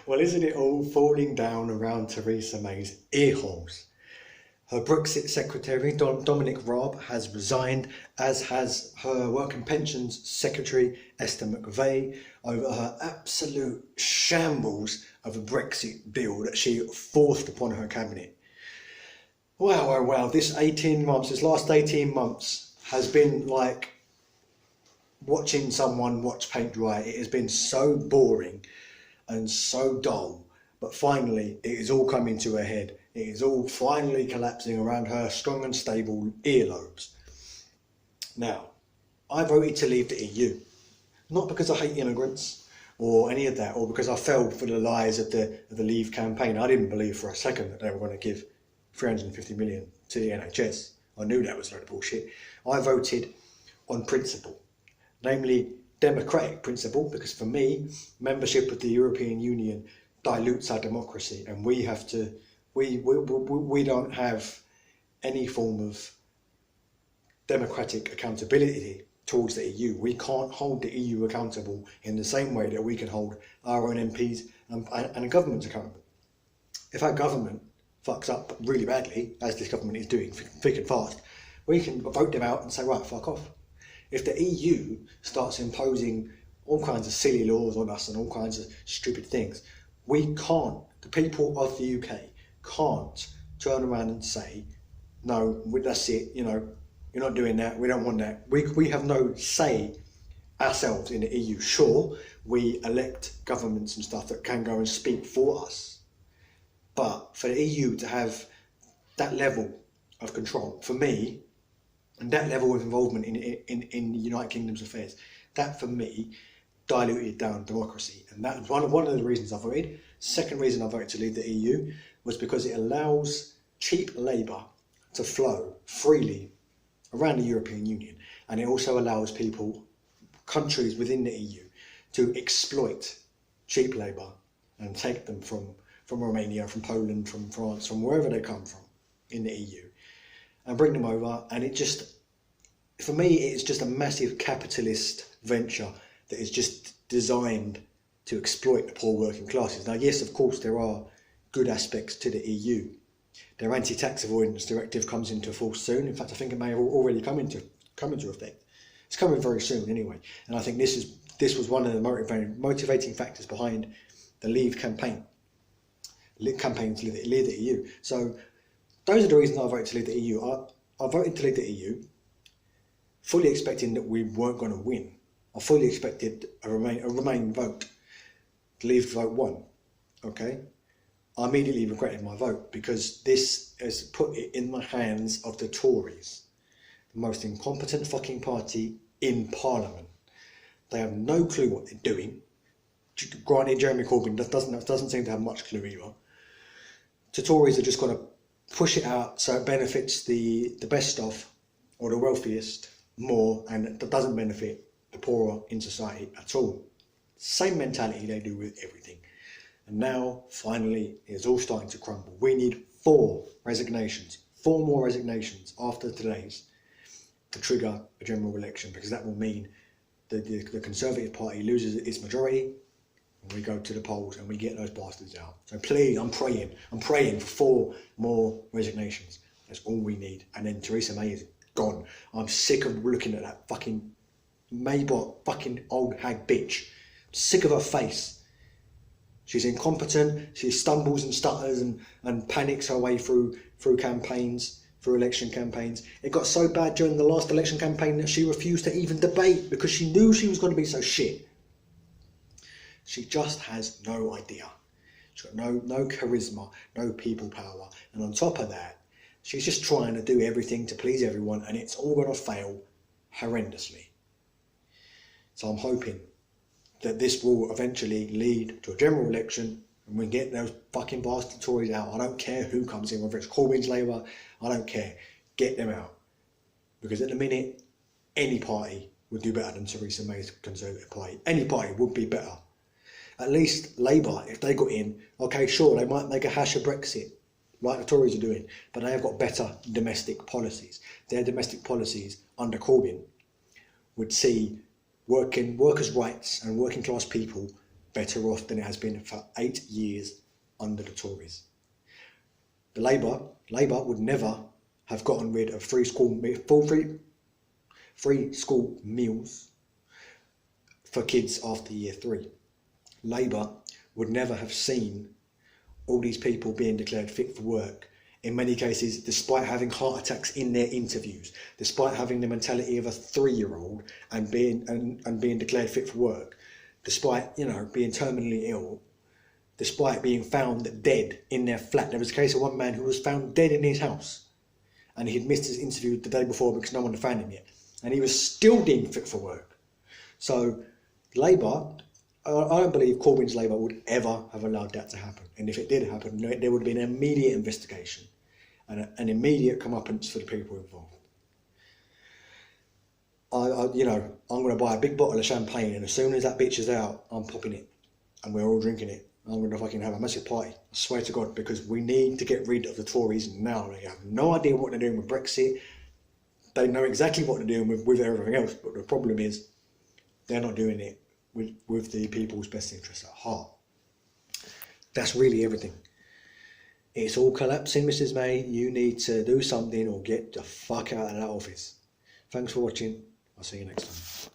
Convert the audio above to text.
Well, isn't it all falling down around Theresa May's ear holes? Her Brexit secretary, Dominic Raab, has resigned, as has her Work and Pensions secretary, Esther Macvey, over her absolute shambles of a Brexit bill that she forced upon her cabinet. Wow, oh wow, this last 18 months has been like watching someone watch paint dry. It has been so boring and so dull, but finally it is all coming to a head. It is all finally collapsing around her strong and stable earlobes. Now, I voted to leave the EU, not because I hate immigrants or any of that, or because I fell for the lies of the Leave campaign. I didn't believe for a second that they were going to give 350 million to the NHS. I knew that was a load of bullshit. I voted on principle, namely democratic principle, because for me, membership of the European Union dilutes our democracy, and we don't have any form of democratic accountability towards the EU. We can't hold the EU accountable in the same way that we can hold our own MPs and governments accountable. If our government fucks up really badly, as this government is doing thick and fast, we can vote them out and say, right, fuck off. If the EU starts imposing all kinds of silly laws on us and all kinds of stupid things, we can't, the people of the UK can't turn around and say, no, that's it, you're not doing that, we don't want that. We have no say ourselves in the EU. Sure, we elect governments and stuff that can go and speak for us, but for the EU to have that level of control, for me, and that level of involvement in the United Kingdom's affairs, that for me diluted down democracy. And that's one of the reasons I voted. Second reason I voted to leave the EU was because it allows cheap labour to flow freely around the European Union, and it also allows countries within the EU, to exploit cheap labour and take them from Romania, from Poland, from France, from wherever they come from in the EU, and bring them over. And it just, for me, it's just a massive capitalist venture that is just designed to exploit the poor working classes. Now, yes, of course, there are good aspects to the EU. Their anti-tax avoidance directive comes into force soon. In fact, I think it may have already come into effect. It's coming very soon anyway. And I think this was one of the motivating factors behind the Leave campaign to leave the EU. So those are the reasons I voted to leave the EU. I voted to leave the EU fully expecting that we weren't going to win. I fully expected a Remain vote. The Leave vote won. Okay? I immediately regretted my vote, because this has put it in the hands of the Tories, the most incompetent fucking party in Parliament. They have no clue what they're doing. Granted, Jeremy Corbyn doesn't seem to have much clue either. The Tories are just going to push it out so it benefits the best off or the wealthiest more, and it doesn't benefit the poorer in society at all. Same mentality they do with everything. And now, finally, it's all starting to crumble. We need 4 more resignations after today's, to trigger a general election, because that will mean that the Conservative Party loses its majority, and we go to the polls and we get those bastards out. So please, I'm praying for 4 more resignations. That's all we need. And then Theresa May is gone. I'm sick of looking at that fucking Maybot, fucking old hag bitch. I'm sick of her face. She's incompetent, she stumbles and stutters and panics her way through campaigns, through election campaigns. It got so bad during the last election campaign that she refused to even debate, because she knew she was going to be so shit. She just has no idea. She's got no charisma, no people power. And on top of that, she's just trying to do everything to please everyone, and it's all going to fail horrendously. So I'm hoping that this will eventually lead to a general election and we get those fucking bastard Tories out. I don't care who comes in, whether it's Corbyn's Labour, I don't care. Get them out. Because at the minute, any party would do better than Theresa May's Conservative Party. Any party would be better. At least Labour, if they got in, okay, sure, they might make a hash of Brexit, like the Tories are doing, but they have got better domestic policies. Their domestic policies under Corbyn would see workers' rights and working class people better off than it has been for 8 years under the Tories. The Labour would never have gotten rid of free school meals for kids after year 3. Labour would never have seen all these people being declared fit for work, in many cases despite having heart attacks in their interviews, despite having the mentality of a 3-year-old and being declared fit for work, despite being terminally ill, despite being found dead in their flat. There was a case of one man who was found dead in his house, and he'd missed his interview the day before because no one had found him yet, and he was still deemed fit for work. So Labour, I don't believe Corbyn's Labour would ever have allowed that to happen. And if it did happen, there would have been an immediate investigation and an immediate comeuppance for the people involved. I'm going to buy a big bottle of champagne, and as soon as that bitch is out, I'm popping it, and we're all drinking it. I'm going to fucking have a massive party. I swear to God, because we need to get rid of the Tories now. They have no idea what they're doing with Brexit. They know exactly what they're doing with everything else, but the problem is they're not doing it with the people's best interests at heart. That's really everything. It's all collapsing, Mrs. May. You need to do something or get the fuck out of that office. Thanks for watching. I'll see you next time.